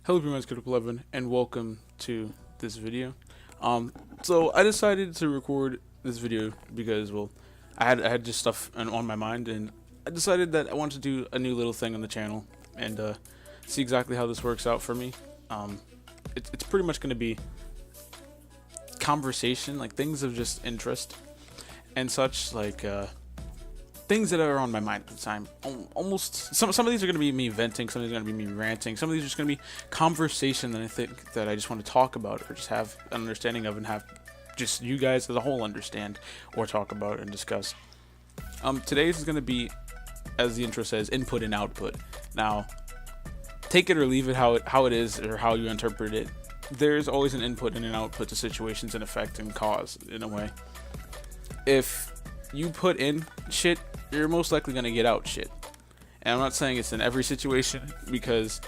Hello everyone, it's Critical11 and welcome to this video. So I decided to record this video because, well, I had just stuff on my mind, and I decided that I wanted to do a new little thing on the channel and see exactly how this works out for me. It's pretty much going to be conversation, like things of just interest and such, like things that are on my mind at the time. Almost some of these are going to be me venting, some of these are going to be me ranting, some of these are just going to be conversation that I think that I just want to talk about or just have an understanding of and have just you guys as a whole understand or talk about and discuss. Today's is going to be, as the intro says, input and output. Now, take it or leave it how it is or how you interpret it. There's always an input and an output to situations and effect and cause, in a way. If you put in shit, you're most likely going to get out shit. And I'm not saying it's in every situation, because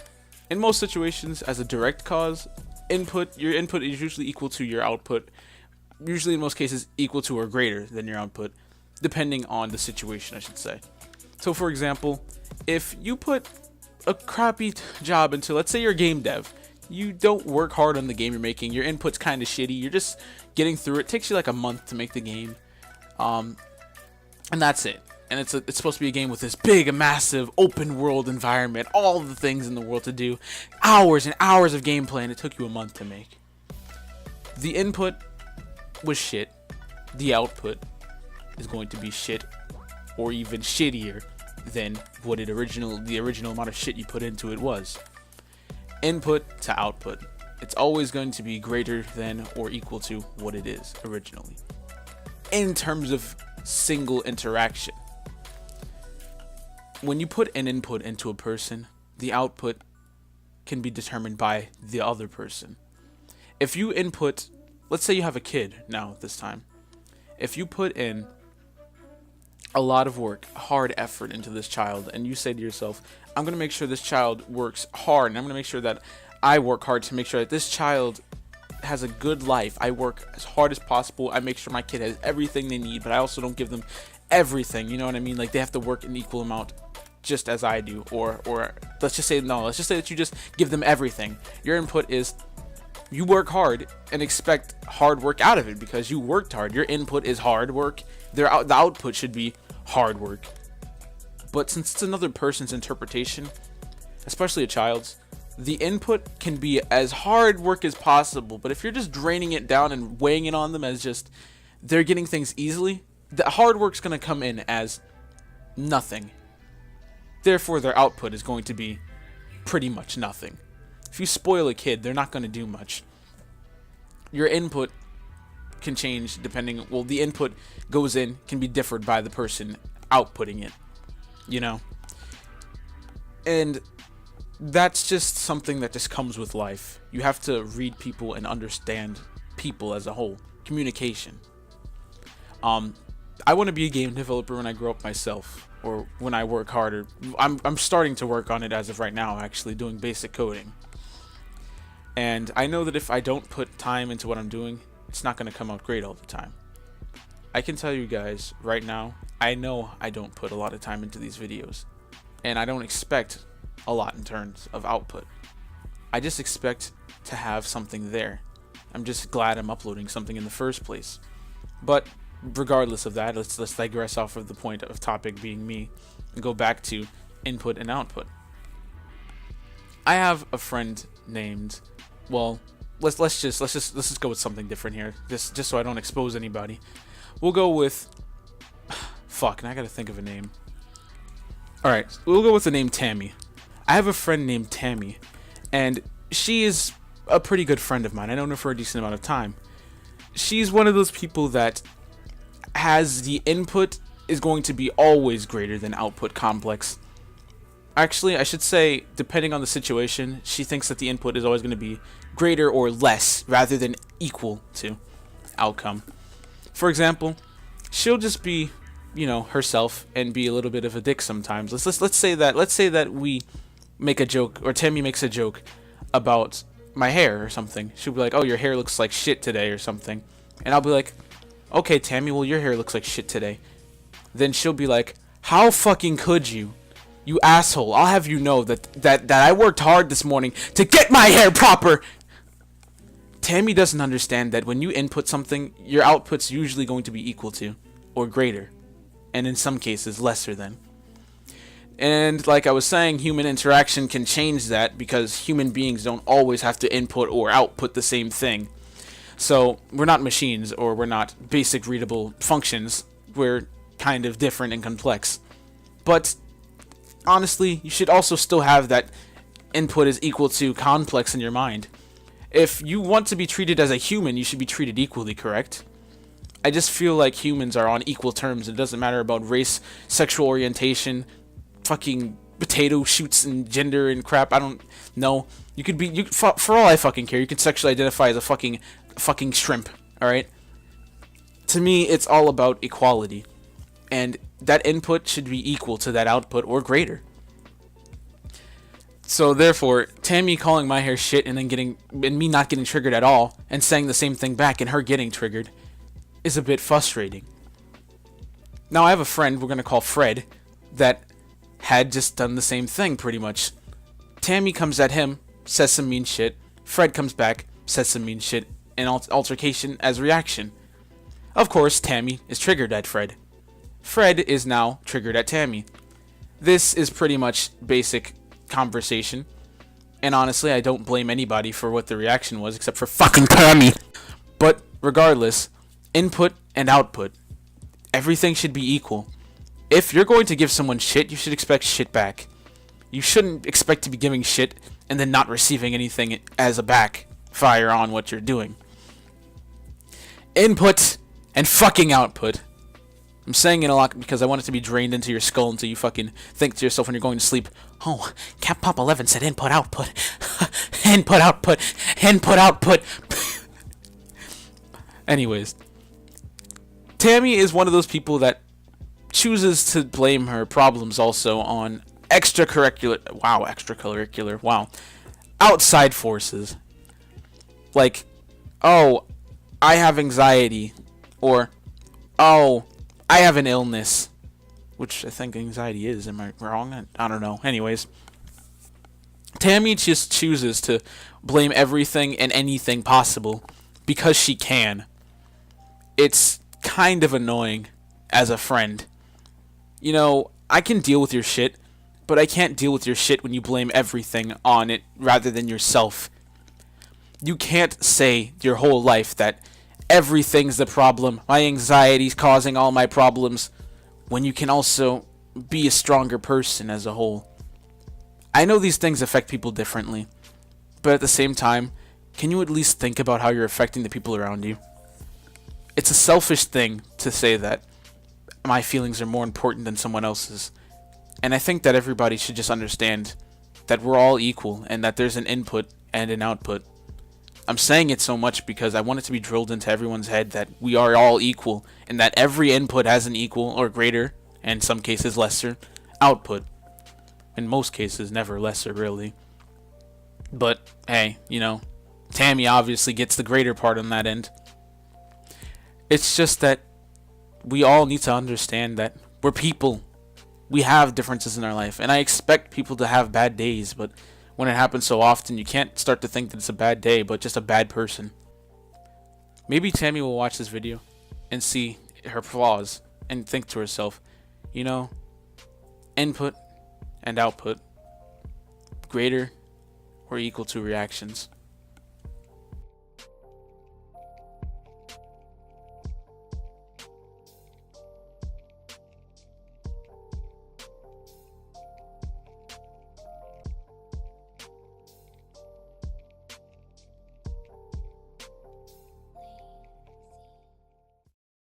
in most situations, as a direct cause, your input is usually equal to your output, usually in most cases equal to or greater than your output, depending on the situation, I should say. So for example, if you put a crappy job into, let's say you're a game dev, you don't work hard on the game you're making, your input's kind of shitty, you're just getting through it. It takes you like a month to make the game, and that's it. And it's supposed to be a game with this big, massive, open world environment, all the things in the world to do, hours and hours of gameplay, and it took you a month to make. The input was shit. The output is going to be shit, or even shittier than what the original amount of shit you put into it was. Input to output. It's always going to be greater than or equal to what it is originally, in terms of single interaction. When you put an input into a person, the output can be determined by the other person. If you input, let's say you have a kid now at this time. If you put in a lot of work, hard effort into this child, and you say to yourself, I'm going to make sure this child works hard, and I'm going to make sure that I work hard to make sure that this child has a good life. I work as hard as possible. I make sure my kid has everything they need, but I also don't give them everything. You know what I mean? Like, they have to work an equal amount just as I do, or let's just say that you just give them everything. Your input is you work hard and expect hard work out of it because you worked hard. Your input is hard work. The output should be hard work. But since it's another person's interpretation, especially a child's, the input can be as hard work as possible, but if you're just draining it down and weighing it on them as just they're getting things easily, the hard work's going to come in as nothing. Therefore, their output is going to be pretty much nothing. If you spoil a kid, they're not going to do much. Your input can change depending, well, the input goes in, can be differed by the person outputting it, you know? And that's just something that just comes with life. You have to read people and understand people as a whole. Communication. I want to be a game developer when I grow up myself, or when I work harder. I'm starting to work on it as of right now, actually, doing basic coding. And I know that if I don't put time into what I'm doing, it's not going to come out great all the time. I can tell you guys right now, I know I don't put a lot of time into these videos, and I don't expect a lot in terms of output. I just expect to have something there. I'm just glad I'm uploading something in the first place. But regardless of that, let's digress off of the point of topic being me and go back to input and output. I have a friend named, well, let's just go with something different here, just so I don't expose anybody. We'll go with fuck, and I gotta think of a name. Alright, we'll go with the name Tammy. I have a friend named Tammy, and she is a pretty good friend of mine. I known her for a decent amount of time. She's one of those people that has the input is going to be always greater than output complex. Actually, I should say, depending on the situation, she thinks that the input is always going to be greater or less rather than equal to outcome. For example, she'll just be, you know, herself and be a little bit of a dick sometimes. Let's say that we make a joke, or Tammy makes a joke about my hair or something. She'll be like, "Oh, your hair looks like shit today," or something. And I'll be like, "Okay, Tammy, well, your hair looks like shit today." Then she'll be like, "How fucking could you?" You asshole. I'll have you know that I worked hard this morning to get my hair proper. Tammy doesn't understand that when you input something, your output's usually going to be equal to or greater, and in some cases lesser than. And like I was saying, human interaction can change that because human beings don't always have to input or output the same thing. So we're not machines, or we're not basic readable functions. We're kind of different and complex. But honestly, you should also still have that input is equal to complex in your mind. If you want to be treated as a human, you should be treated equally, correct? I just feel like humans are on equal terms. It doesn't matter about race, sexual orientation, fucking potato shoots and gender and crap. I don't know. You could be, for all I fucking care, you can sexually identify as a fucking shrimp, alright? To me, it's all about equality. And that input should be equal to that output or greater. So therefore, Tammy calling my hair shit and me not getting triggered at all and saying the same thing back and her getting triggered is a bit frustrating. Now I have a friend we're gonna call Fred that had just done the same thing pretty much. Tammy comes at him, says some mean shit. Fred comes back, says some mean shit, and altercation as reaction. Of course, Tammy is triggered at Fred. Fred is now triggered at Tammy. This is pretty much basic conversation, and honestly, I don't blame anybody for what the reaction was except for fucking Tammy. But regardless, input and output, everything should be equal. If you're going to give someone shit, you should expect shit back. You shouldn't expect to be giving shit and then not receiving anything as a backfire on what you're doing. Input and fucking output. I'm saying it a lot because I want it to be drained into your skull until you fucking think to yourself when you're going to sleep, oh, Cap Pop 11 said input output. Input output. Input output. Anyways, Tammy is one of those people that chooses to blame her problems also on extracurricular, outside forces. Like, oh, I have anxiety, or, oh, I have an illness, which I think anxiety is. Am I wrong? I don't know. Anyways, Tammy just chooses to blame everything and anything possible because she can. It's kind of annoying as a friend. You know, I can deal with your shit, but I can't deal with your shit when you blame everything on it rather than yourself. You can't say your whole life that everything's the problem, my anxiety's causing all my problems, when you can also be a stronger person as a whole. I know these things affect people differently, but at the same time, can you at least think about how you're affecting the people around you? It's a selfish thing to say that my feelings are more important than someone else's, and I think that everybody should just understand that we're all equal and that there's an input and an output. I'm saying it so much because I want it to be drilled into everyone's head that we are all equal and that every input has an equal or greater, and in some cases lesser, output. In most cases, never lesser, really. But, hey, you know, Tammy obviously gets the greater part on that end. It's just that we all need to understand that we're people. We have differences in our life, and I expect people to have bad days, but when it happens so often, you can't start to think that it's a bad day, but just a bad person. Maybe Tammy will watch this video and see her flaws and think to herself, you know, input and output, greater or equal to reactions.